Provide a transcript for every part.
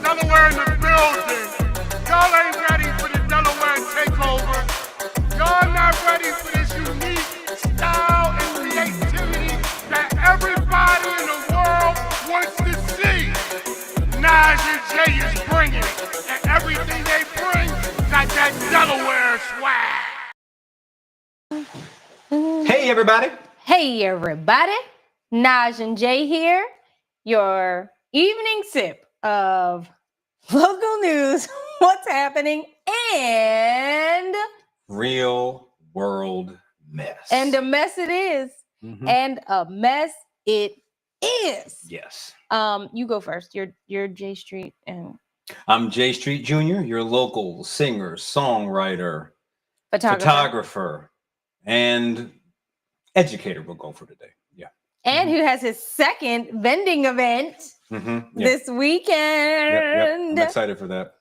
Delaware in the building. Y'all ain't ready for the Delaware takeover. Y'all not ready for this unique style and creativity that everybody in the world wants to see. Nas and Jay is bringing it, and everything they bring got that Delaware swag. Hey, everybody. Hey, everybody. Naj and Jay here. Your evening sip of local news, what's happening, and Real world mess. and a mess it is. Mhm. And a mess it is. Yes. You go first. You're Jay Street and I'm Jay Street Jr., your local singer, songwriter, photographer. and educator. We'll go for today. Yeah. And who has his second vending event this weekend. Yep. I'm excited for that.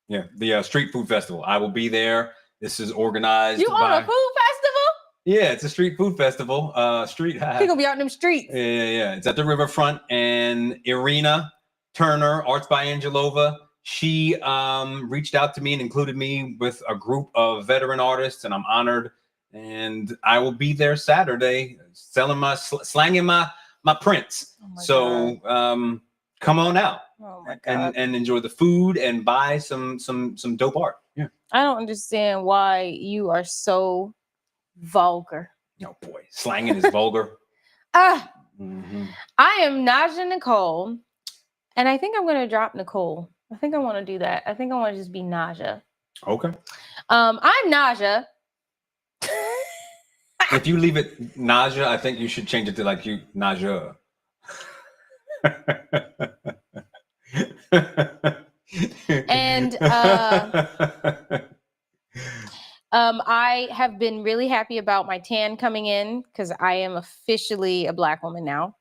The Street Food Festival. I will be there. This is organized. You on a food festival? Yeah, it's a street food festival. Street. You're gonna be out in them streets. Yeah. It's at the riverfront, and Irina Turner, Arts by Angelova, she reached out to me and included me with a group of veteran artists, and I'm honored. And I will be there Saturday, selling slanging my prints. God. Come on out. Oh my God. And enjoy the food and buy some dope art. Yeah. I don't understand why you are so vulgar. Oh boy, slanging is vulgar. I am Naja Nicole, and I think I'm gonna drop Nicole. I think I want to do that. I think I want to just be Naja. Okay. I'm Naja. If you leave it Naja, I think you should change it to like you Naja. And I have been really happy about my tan coming in because I am officially a Black woman now.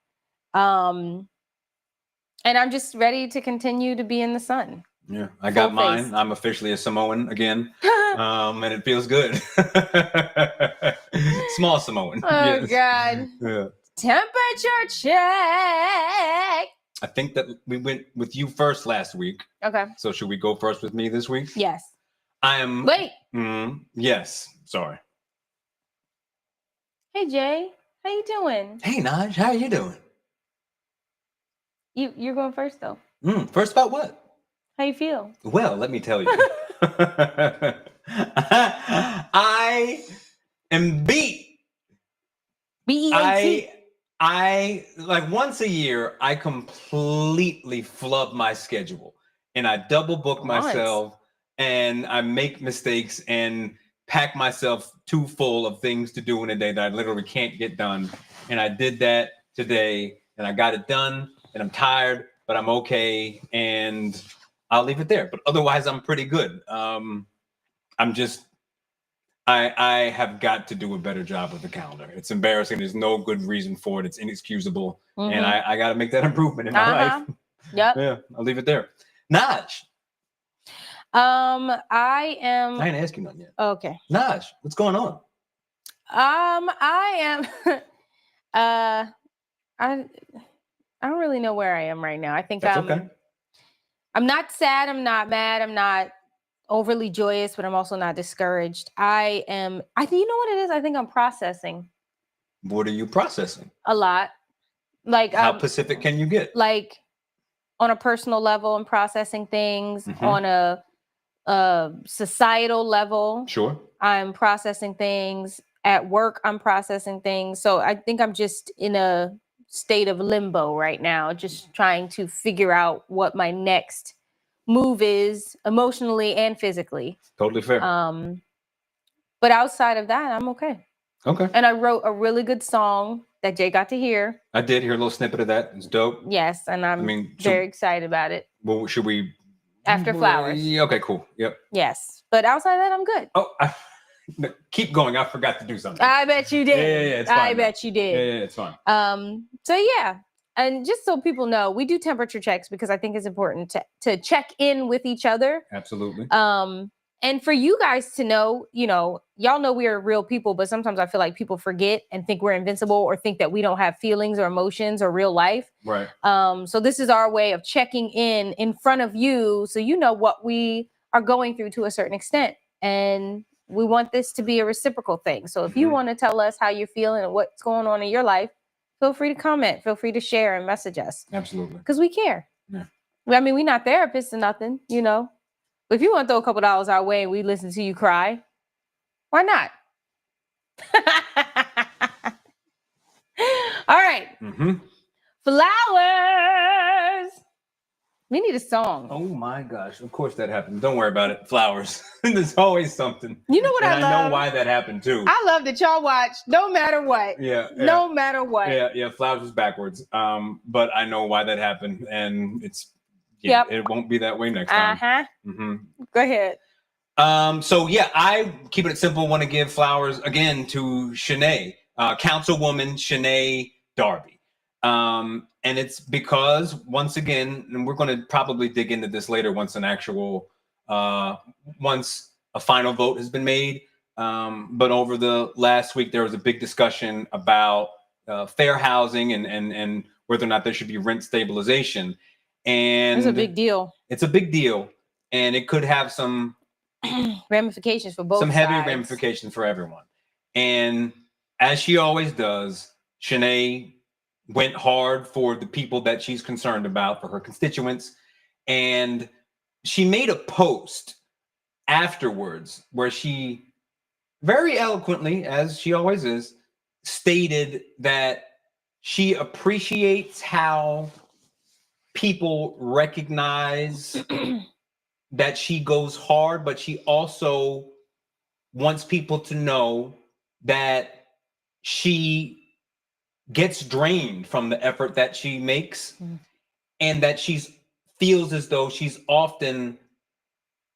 And I'm just ready to continue to be in the sun. Yeah, I got mine. Face. I'm officially a Samoan again. And it feels good. Small Samoan. Oh, yes. God. Yeah. Temperature check. I think that we went with you first last week. Okay. So should we go first with me this week? Yes. I am. Wait. Yes. Sorry. Hey, Jay. How you doing? Hey, Naj. How are you doing? You're going first, though. First about what? How you feel? Well, let me tell you. I am beat. B-E-A-T. I like once a year, I completely flub my schedule and I double book myself and I make mistakes and pack myself too full of things to do in a day that I literally can't get done. And I did that today and I got it done and I'm tired, but I'm okay. And I'll leave it there. But otherwise, I'm pretty good. I have got to do a better job with the calendar. It's embarrassing. There's no good reason for it. It's inexcusable. And I got to make that improvement in my life. Yep. Yeah, I'll leave it there. Naj. I am. I ain't asking nothing yet. Okay. Naj, what's going on? I am. I don't really know where I am right now. I think That's okay. I'm not sad. I'm not mad. I'm not overly joyous, but I'm also not discouraged. You know what it is? I think I'm processing. What are you processing? A lot. Like how specific can you get? Like on a personal level, I'm processing things. On a societal level. Sure. I'm processing things. At work, I'm processing things. So I think I'm just in a state of limbo right now, just trying to figure out what my next move is emotionally and physically. Totally fair. But outside of that, I'm okay. Okay. And I wrote a really good song that Jay got to hear. I did hear a little snippet of that. It's dope. Yes, and I'm very excited about it. Well, should we? After Flowers. Okay, cool. Yep. Yes, but outside of that, I'm good. Oh, keep going. I forgot to do something. I bet you did. Yeah, it's fine. I bet you did. Yeah, it's fine. So yeah, and just so people know, we do temperature checks because I think it's important to check in with each other. Absolutely. And for you guys to know, y'all know we are real people, but sometimes I feel like people forget and think we're invincible or think that we don't have feelings or emotions or real life. Right. So this is our way of checking in front of you, so you know what we are going through to a certain extent. And we want this to be a reciprocal thing. So if you want to tell us how you're feeling and what's going on in your life, feel free to comment, feel free to share and message us. Absolutely. Because we care. Yeah. I mean, we're not therapists or nothing, But if you want to throw a couple dollars our way and we listen to you cry, why not? All right. Flowers. We need a song. Oh my gosh. Of course that happened. Don't worry about it. Flowers. There's always something. You know what and I love? I know why that happened too. I love that y'all watch no matter what. Yeah. No matter what. Yeah. Flowers was backwards. But I know why that happened. And it won't be that way next time. Go ahead. So yeah, I keep it simple. Want to give flowers again to Shanae, Councilwoman Shanae Darby. And it's because once again, and we're going to probably dig into this later once once a final vote has been made. But over the last week, there was a big discussion about fair housing and whether or not there should be rent stabilization. And it's a big deal. It's a big deal. And it could have some ramifications for both sides. Some heavy ramifications for everyone. And as she always does, Shanae went hard for the people that she's concerned about, for her constituents. And she made a post afterwards where she very eloquently, as she always is, stated that she appreciates how people recognize that she goes hard, but she also wants people to know that she gets drained from the effort that she makes, and that she feels as though she's often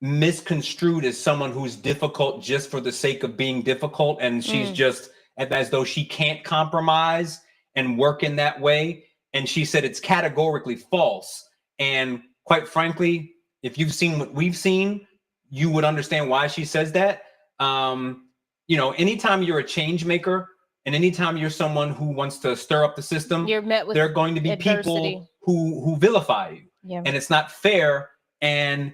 misconstrued as someone who's difficult just for the sake of being difficult, and she's just as though she can't compromise and work in that way. And she said it's categorically false. And quite frankly, if you've seen what we've seen, you would understand why she says that. Anytime you're a change maker and anytime you're someone who wants to stir up the system, you're met with there are going to be adversity. People who vilify you. Yeah. And it's not fair. And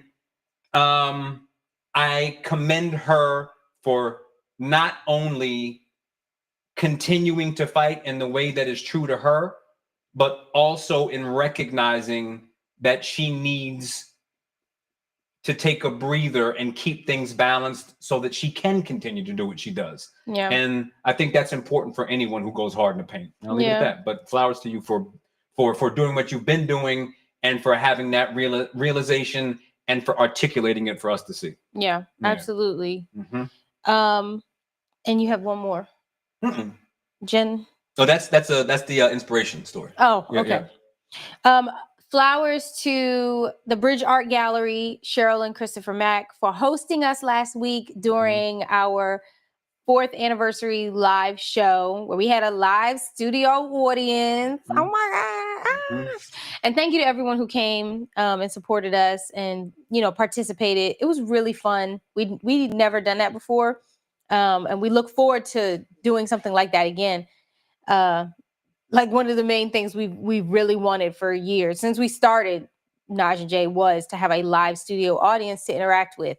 I commend her for not only continuing to fight in the way that is true to her, but also in recognizing that she needs to take a breather and keep things balanced so that she can continue to do what she does. Yeah. And I think that's important for anyone who goes hard in the paint. I'll leave it at that. But flowers to you for doing what you've been doing and for having that realization and for articulating it for us to see. Yeah. Absolutely. And you have one more. Jen. So that's the inspiration story. Oh, okay. Yeah. Flowers to the Bridge Art Gallery, Cheryl and Christopher Mack, for hosting us last week during our 4th anniversary live show where we had a live studio audience. Oh my gosh. And thank you to everyone who came and supported us and, participated. It was really fun. We'd never done that before. And we look forward to doing something like that again. Like one of the main things we really wanted for years since we started Naj and Jay was to have a live studio audience to interact with.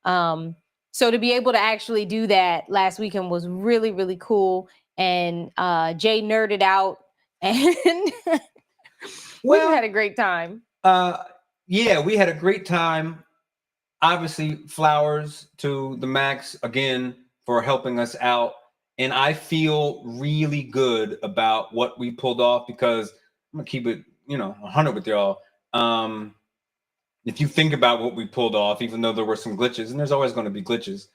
So to be able to actually do that last weekend was really, really cool. And Jay nerded out and we had a great time. Yeah, we had a great time. Obviously, flowers to the Max again for helping us out. And I feel really good about what we pulled off because I'm gonna keep it, 100 with y'all. If you think about what we pulled off, even though there were some glitches, and there's always going to be glitches,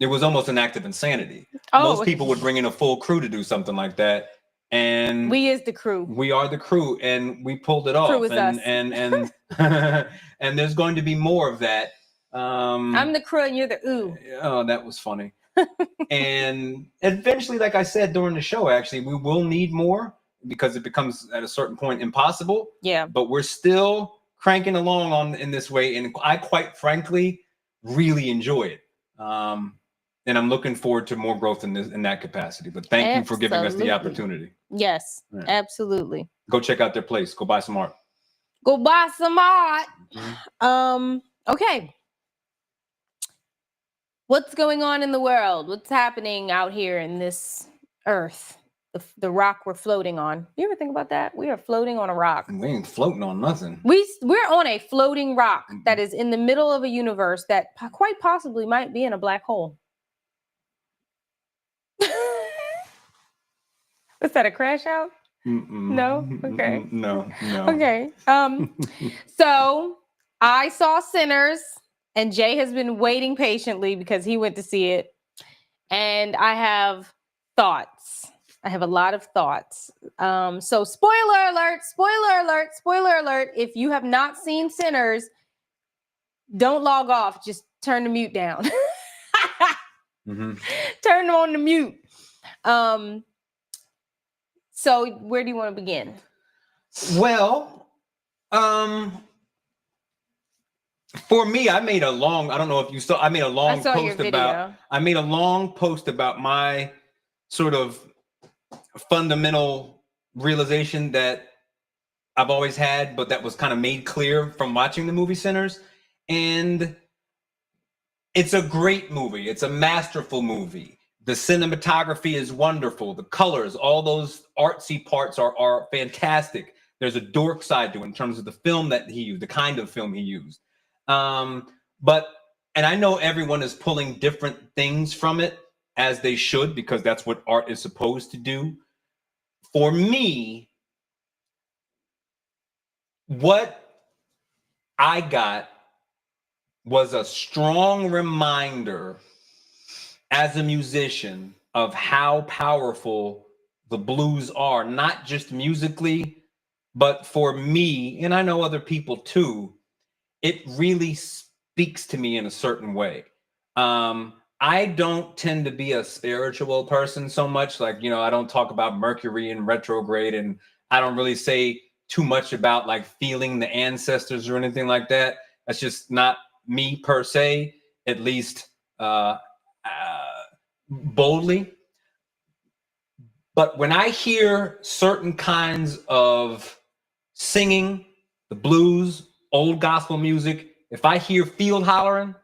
it was almost an act of insanity. Most people would bring in a full crew to do something like that, and we is the crew. We are the crew, and we pulled it off. Crew is us. And and there's going to be more of that. I'm the crew, and you're the ooh. Oh, that was funny. And eventually, like I said during the show, actually, we will need more because it becomes at a certain point impossible. Yeah. But we're still cranking along in this way, and I quite frankly really enjoy it. And I'm looking forward to more growth in that capacity. But thank you for giving us the opportunity. Yes, absolutely. Go check out their place. Go buy some art. Go buy some art. Okay. What's going on in the world? What's happening out here in this earth? The rock we're floating on. You ever think about that? We are floating on a rock. We ain't floating on nothing. We're on a floating rock that is in the middle of a universe that quite possibly might be in a black hole. Was that a crash out? No? Okay. No. Okay. So I saw Sinners, and Jay has been waiting patiently because he went to see it. And I have thoughts. I have a lot of thoughts. So spoiler alert. If you have not seen Sinners, don't log off. Just turn the mute down. Turn on the mute. So where do you want to begin? Well, for me, I made a long post about my sort of fundamental realization that I've always had, but that was kind of made clear from watching the movie Sinners. And it's a great movie. It's a masterful movie. The cinematography is wonderful. The colors, all those artsy parts are fantastic. There's a dork side to it in terms of the film that he used, the kind of film he used. And I know everyone is pulling different things from it, as they should, because that's what art is supposed to do. For me, what I got was a strong reminder as a musician of how powerful the blues are, not just musically, but for me, and I know other people too, it really speaks to me in a certain way. I don't tend to be a spiritual person so much. Like, I don't talk about Mercury in retrograde, and I don't really say too much about like feeling the ancestors or anything like that. That's just not me per se, at least boldly. But when I hear certain kinds of singing, the blues, old gospel music, if I hear field hollering,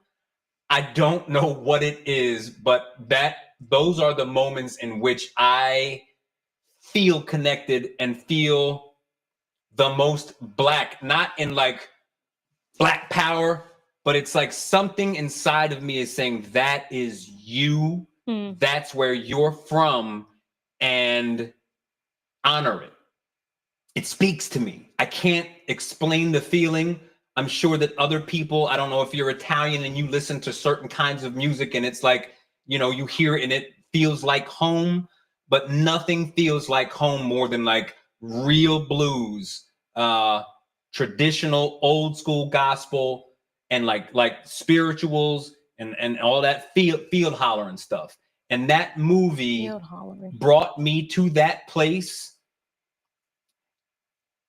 I don't know what it is, but those are the moments in which I feel connected and feel the most Black, not in like Black power, but it's like something inside of me is saying, that is you. That's where you're from, and honor it. It speaks to me. I can't explain the feeling. I'm sure that other people, I don't know if you're Italian and you listen to certain kinds of music and it's like, you hear it and it feels like home, but nothing feels like home more than like real blues, traditional old school gospel, and like spirituals and all that field hollering stuff. And that movie brought me to that place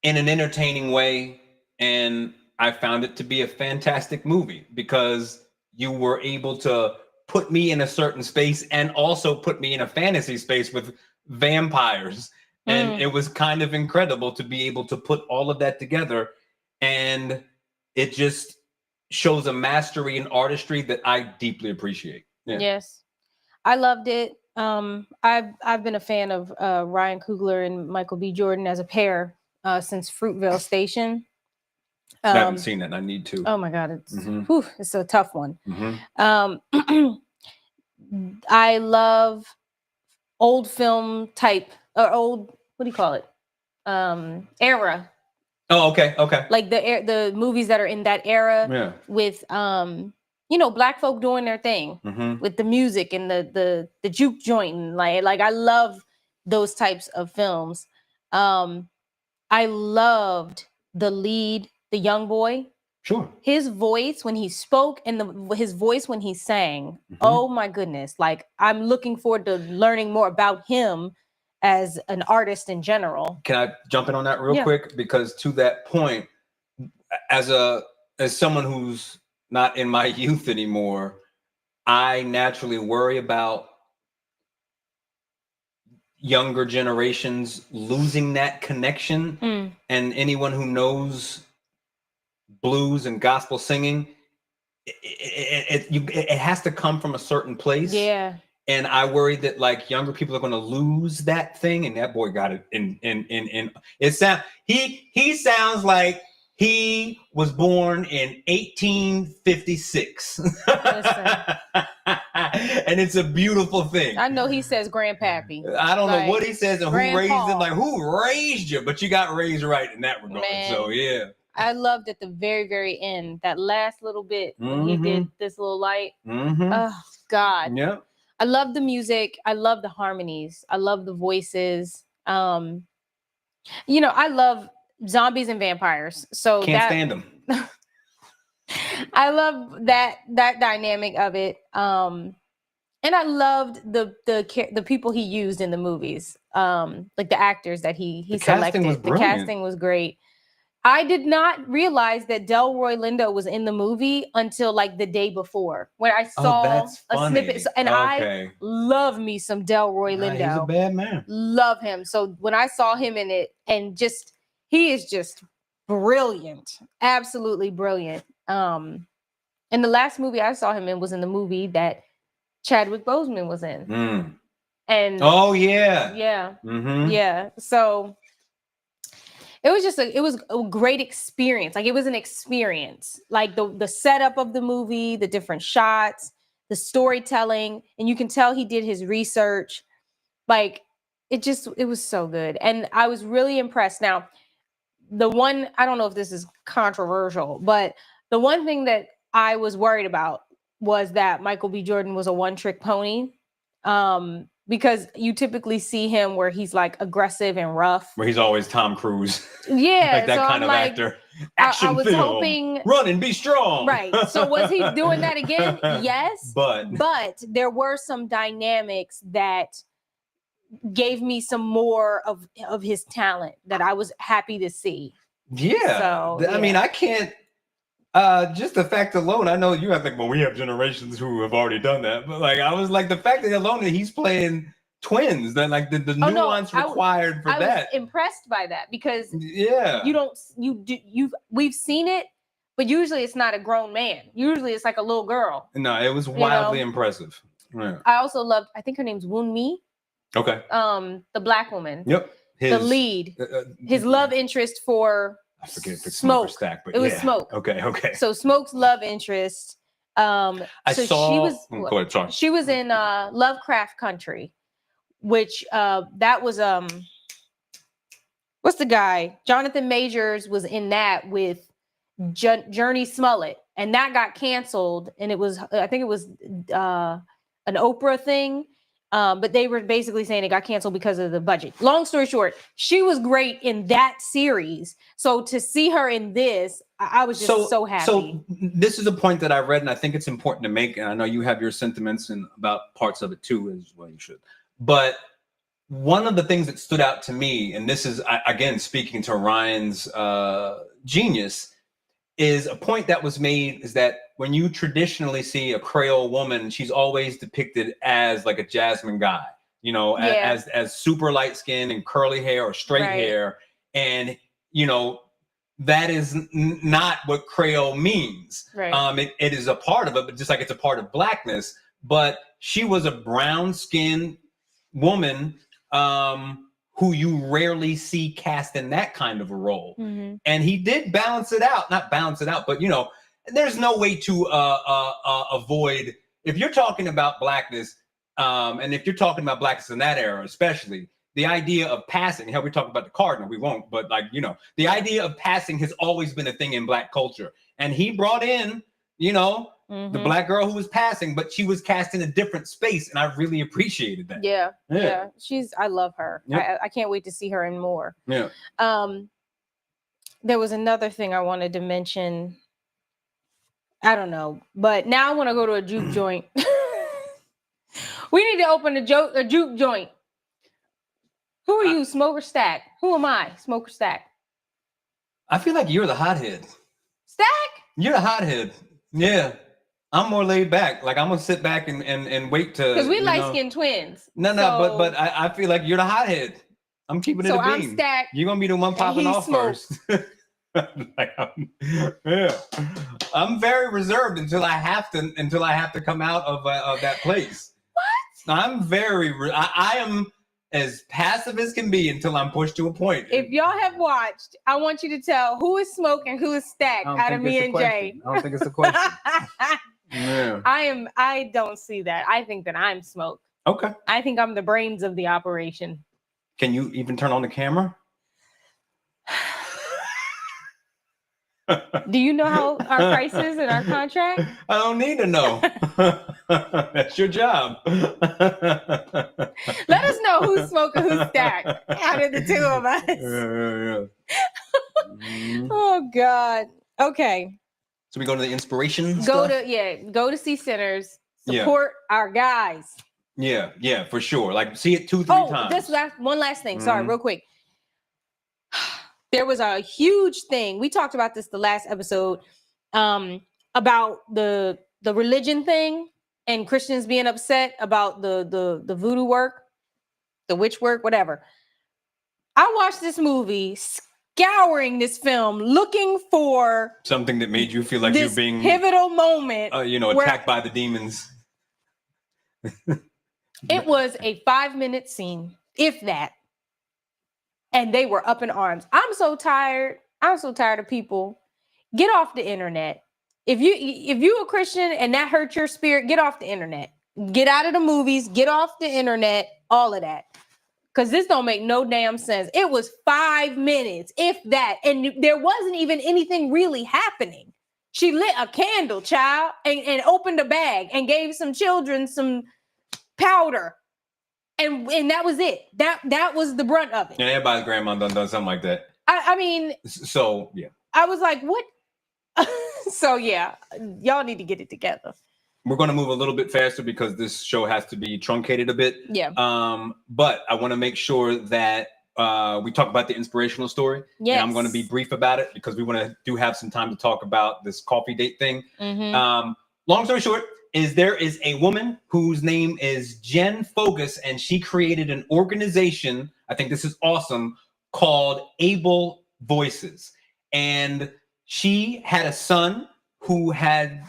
in an entertaining way. And I found it to be a fantastic movie because you were able to put me in a certain space and also put me in a fantasy space with vampires. And it was kind of incredible to be able to put all of that together. And it just shows a mastery and artistry that I deeply appreciate. Yeah. Yes. I loved it. I've been a fan of Ryan Coogler and Michael B. Jordan as a pair since Fruitvale Station. I haven't seen it. I need to. Oh my God, it's a tough one. I love old film type or old, what do you call it? Era. Oh, okay. Like the movies that are in that era with Black folk doing their thing with the music and the juke joint, and like I love those types of films. I loved the lead, the young boy. Sure. His voice when he spoke and his voice when he sang. Oh my goodness. Like, I'm looking forward to learning more about him as an artist in general. Can I jump in on that real quick? Because to that point, as someone who's not in my youth anymore, I naturally worry about younger generations losing that connection. And anyone who knows blues and gospel singing, it has to come from a certain place. Yeah. And I worry that like younger people are going to lose that thing. And that boy got it in it sound he sounds like he was born in 1856. And it's a beautiful thing. I know he says grandpappy. I don't know what he says and who raised him, like who raised you, but you got raised right in that regard. Man, so yeah. I loved at the very, very end, that last little bit when he did this little light. Oh God. Yeah. I love the music. I love the harmonies. I love the voices. I love zombies and vampires. So can't stand them. I love that dynamic of it. And I loved the people he used in the movies. Like the actors that he selected. The casting was great. I did not realize that Delroy Lindo was in the movie until like the day before when I saw a snippet. And I love me some Delroy Lindo. He's a bad man. Love him. So when I saw him in it, and he is just brilliant, absolutely brilliant. And the last movie I saw him in was in the movie that Chadwick Boseman was in. And yeah. So it was a great experience. Like it was an experience. Like the setup of the movie, the different shots, the storytelling, and you can tell he did his research. Like it was so good. And I was really impressed. Now, I don't know if this is controversial, but the one thing that I was worried about was that Michael B. Jordan was a one-trick pony. Because you typically see him where he's like aggressive and rough. Where he's always Tom Cruise. Yeah. Like that kind of actor. Action I was film. Hoping. Run and be strong. Right. So was he doing that again? Yes. But there were some dynamics that gave me some more of his talent that I was happy to see. Yeah. So, I mean, I can't. Just the fact alone, I know you have like, well, we have generations who have already done that, but like I was like the fact that alone that he's playing twins, that like the nuance required for that. I was impressed by that because we've seen it, but usually it's not a grown man. Usually it's like a little girl. No, it was wildly impressive. Yeah. I also loved, I think her name's Woon Mi. Okay. The black woman. Yep. The lead. His love interest for I forget if it's Smoke or Stack, but it was Smoke. Okay. So Smoke's love interest. She was in Lovecraft Country, which that was what's the guy? Jonathan Majors was in that with Journey Smollett, and that got canceled. And it was, I think it was an Oprah thing. But they were basically saying it got canceled because of the budget. Long story short, she was great in that series. So to see her in this, I was just so happy. So this is a point that I read, and I think it's important to make. And I know you have your sentiments and about parts of it too, as well you should. But one of the things that stood out to me, and this is again speaking to Ryan's genius, is a point that was made is that when you traditionally see a Creole woman, she's always depicted as like a Jasmine guy, as super light skin and curly hair or straight hair. And, that is not what Creole means. Right. It is a part of it, but just like it's a part of blackness. But she was a brown skinned woman who you rarely see cast in that kind of a role. Mm-hmm. And he did not balance it out, but there's no way to avoid, if you're talking about blackness, and if you're talking about blackness in that era, especially, the idea of passing, hell, we talk about the cardinal, we won't, but the idea of passing has always been a thing in black culture. And he brought in, the black girl who was passing, but she was cast in a different space, and I really appreciated that. Yeah. I love her. Yep. I can't wait to see her in more. Yeah. There was another thing I wanted to mention. I don't know, but now I want to go to a juke joint. We need to open a juke joint. Who are you, Smoke or Stack? Who am I, Smoke or Stack? I feel like you're the hothead. Stack? You're the hothead. Yeah. I'm more laid back. Like I'm gonna sit back and wait to Because we you light know- skinned twins. No, So- but I feel like you're the hothead. I'm keeping it So a I'm beam. Stack, You're gonna be the one popping he's off Smoke. first. Yeah. I'm very reserved until I have to come out of that place. What? I am as passive as can be until I'm pushed to a point. If y'all have watched, I want you to tell who is Smoke and who is Stack I don't out think of me it's a and question. Jay. I don't think it's a question. Yeah. I don't see that. I think that I'm Smoke. Okay. I think I'm the brains of the operation. Can you even turn on the camera? Do you know how our price is in our contract? I don't need to know. That's your job. Let us know who's Smoke and who's Stack out of the two of us. Yeah. Mhm. Oh God. Okay. So we go to the inspiration Go stuff? go to See Centers. Yeah. Support our guys. Yeah, for sure. Like see it 2-3 times. One last thing. Sorry, Mhm. real quick. There was a huge thing. We talked about this the last episode about the religion thing and Christians being upset about the voodoo work, the witch work, whatever. I watched this movie, scouring this film, looking for Something that made you feel like this you're being pivotal moment. where- attacked by the demons. It was a 5-minute scene, if that. And they were up in arms. I'm so tired. I'm so tired of people. Get off the internet. If you a Christian and that hurts your spirit, get off the internet. Get out of the movies. Get off the internet. All of that. Because this don't make no damn sense. It was 5 minutes, if that. And there wasn't even anything really happening. She lit a candle, child, and opened a bag and gave some children some powder. And that was it. That was the brunt of it. And everybody's grandma done something like that. I mean, So yeah. I was like, what? So yeah, y'all need to get it together. We're going to move a little bit faster because this show has to be truncated a bit. Yeah. But I want to make sure that we talk about the inspirational story. Yes. And I'm going to be brief about it because we want to have some time to talk about this coffee date thing. Mhm. Long story short, there is a woman whose name is Jen Fogus, and she created an organization. I think this is awesome, called Able Voices. And she had a son who had,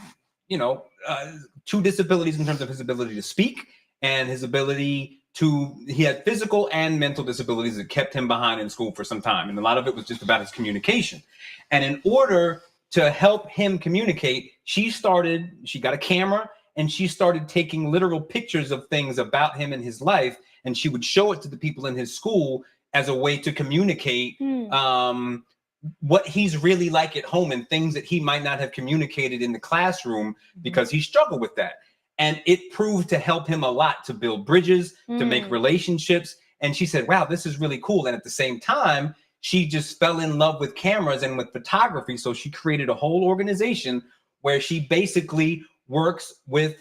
two disabilities in terms of his ability to speak and his ability he had physical and mental disabilities that kept him behind in school for some time. And a lot of it was just about his communication. And in order to help him communicate, she got a camera and she started taking literal pictures of things about him and his life. And she would show it to the people in his school as a way to communicate what he's really like at home and things that he might not have communicated in the classroom because he struggled with that. And it proved to help him a lot to build bridges, to make relationships. And she said, wow, this is really cool. And at the same time, she just fell in love with cameras and with photography. So she created a whole organization where she basically works with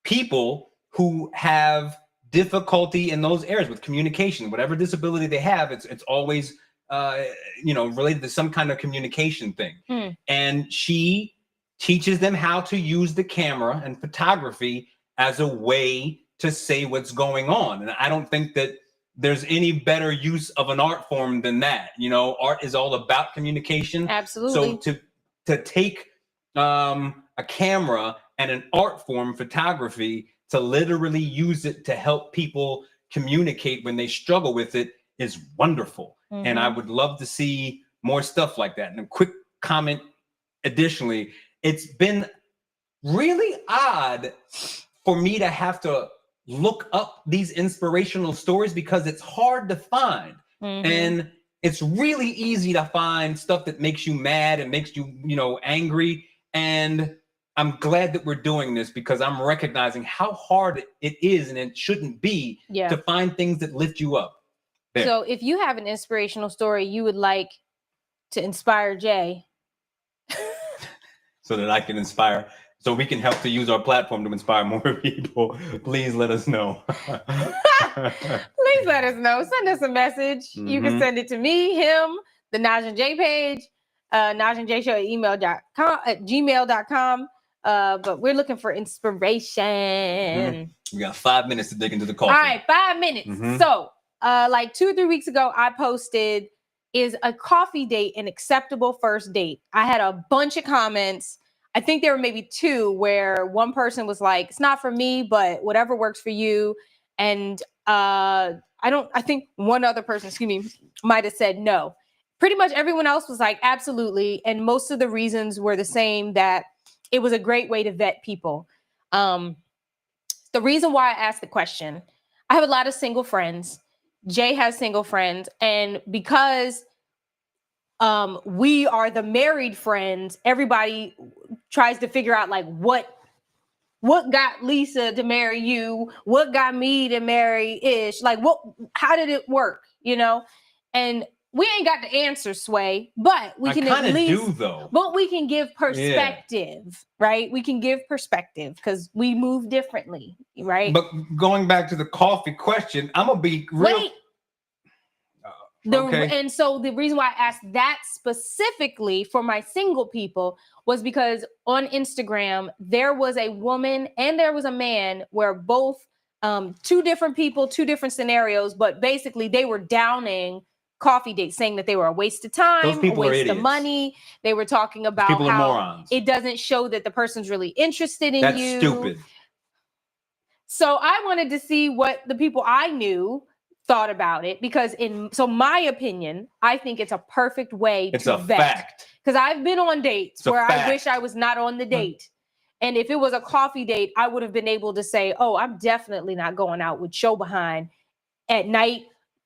people who have difficulty in those areas with communication, whatever disability they have. It's always related to some kind of communication thing. And she teaches them how to use the camera and photography as a way to say what's going on. And I don't think that there's any better use of an art form than that. Art is all about communication. Absolutely. So to take a camera and an art form, photography, to literally use it to help people communicate when they struggle with it is wonderful. And I would love to see more stuff like that. And a quick comment additionally, it's been really odd for me to have to look up these inspirational stories because it's hard to find. And it's really easy to find stuff that makes you mad and makes you, angry. And I'm glad that we're doing this because I'm recognizing how hard it is and it shouldn't be to find things that lift you up. There. So if you have an inspirational story you would like to inspire Jay, so that I can inspire, so we can help to use our platform to inspire more people, please let us know. Please let us know. Send us a message. You can send it to me, him, the Naj and Jay page. najandjshow at gmail.com. But we're looking for inspiration. We got 5 minutes to dig into the coffee. All right, 5 minutes. Mhm. So, like 2 or 3 weeks ago, I posted, "Is a coffee date an acceptable first date?" I had a bunch of comments. I think there were maybe 2 where one person was like, "It's not for me, but whatever works for you." And I think one other person, might have said no. Pretty much everyone else was like, absolutely. And most of the reasons were the same, that it was a great way to vet people. The reason why I asked the question, I have a lot of single friends. Jay has single friends. And because we are the married friends, everybody tries to figure out like what got Lisa to marry you, what got me to marry Ish, like how did it work, And we ain't got the answer, Sway, but we can at least do, though. But we can give perspective, right? We can give perspective because we move differently, right? But going back to the coffee question, I'm gonna be real. Wait. Okay. And so the reason why I asked that specifically for my single people was because on Instagram, there was a woman and there was a man where both 2 different people, 2 different scenarios, but basically they were downing coffee dates, saying that they were a waste of time, a waste of money. They were talking about how it doesn't show that the person's really interested in you. That's stupid. So I wanted to see what the people I knew thought about it, because my opinion, I think it's a perfect way to vet. Fact. Because I've been on dates where I wish I was not on the date. And if it was a coffee date, I would have been able to say, oh, I'm definitely not going out with show behind at night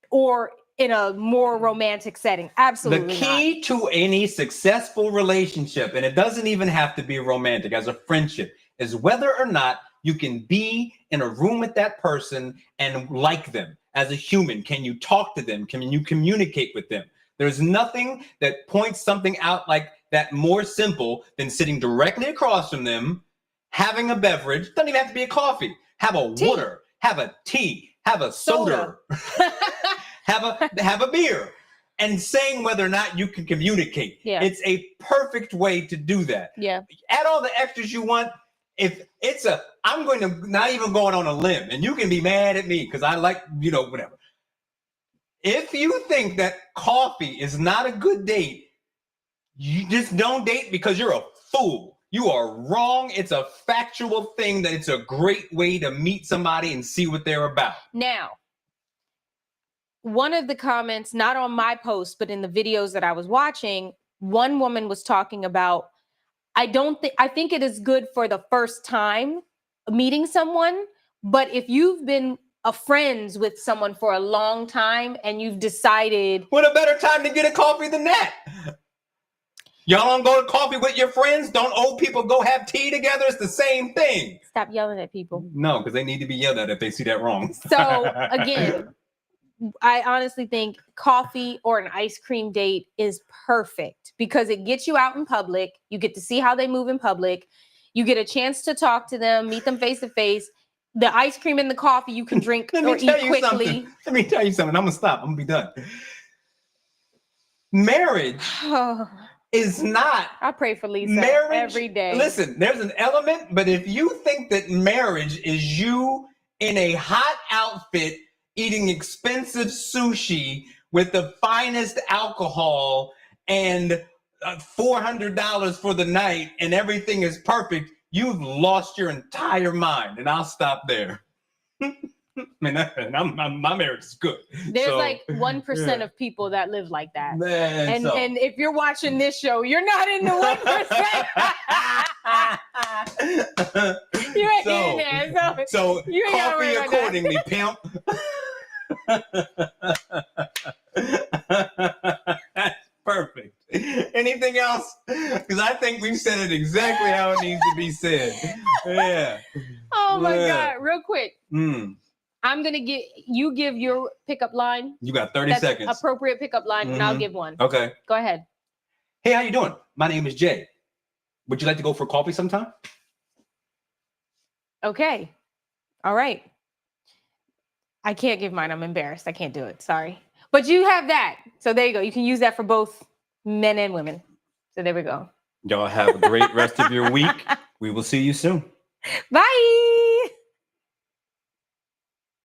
or in a more romantic setting. Absolutely. The key to any successful relationship, and it doesn't even have to be romantic, as a friendship, is whether or not you can be in a room with that person and like them as a human. Can you talk to them? Can you communicate with them? There's nothing that points something out like that more simple than sitting directly across from them, having a beverage. Doesn't even have to be a coffee. Have a water, have a tea, have a soda. have a beer, and saying whether or not you can communicate. Yeah. It's a perfect way to do that. Yeah. Add all the extras you want. If it's I'm going to not even going on a limb, and you can be mad at me because I like, whatever. If you think that coffee is not a good date, you just don't date because you're a fool. You are wrong. It's a factual thing that it's a great way to meet somebody and see what they're about. Now, one of the comments, not on my post, but in the videos that I was watching, one woman was talking about, I think it is good for the first time meeting someone, but if you've been friends with someone for a long time and you've decided... What a better time to get a coffee than that? Y'all don't go to coffee with your friends? Don't old people go have tea together? It's the same thing. Stop yelling at people. No, because they need to be yelled at if they see that wrong. So again, I honestly think coffee or an ice cream date is perfect because it gets you out in public. You get to see how they move in public. You get a chance to talk to them, meet them face to face. The ice cream and the coffee you can drink or eat quickly. Let me tell you something. I'm going to stop. I'm going to be done. Marriage is not... I pray for Lisa every day. Listen, there's an element, but if you think that marriage is you in a hot outfit eating expensive sushi with the finest alcohol and $400 for the night and everything is perfect, you've lost your entire mind. And I'll stop there. My marriage is good. There's like 1% of people that live like that. Man, and if you're watching this show, you're not in the 1%. You ain't in there. So you ain't coffee accordingly, pimp. That's perfect. Anything else? Because I think we've said it exactly how it needs to be said. Yeah. Oh my God. Real quick. I'm going to give your pickup line. You got 30 seconds. Appropriate pickup line, and I'll give one. Okay. Go ahead. Hey, how you doing? My name is Jay. Would you like to go for coffee sometime? Okay. All right. I can't give mine. I'm embarrassed. I can't do it. Sorry. But you have that. So there you go. You can use that for both men and women. So there we go. Y'all have a great rest of your week. We will see you soon. Bye.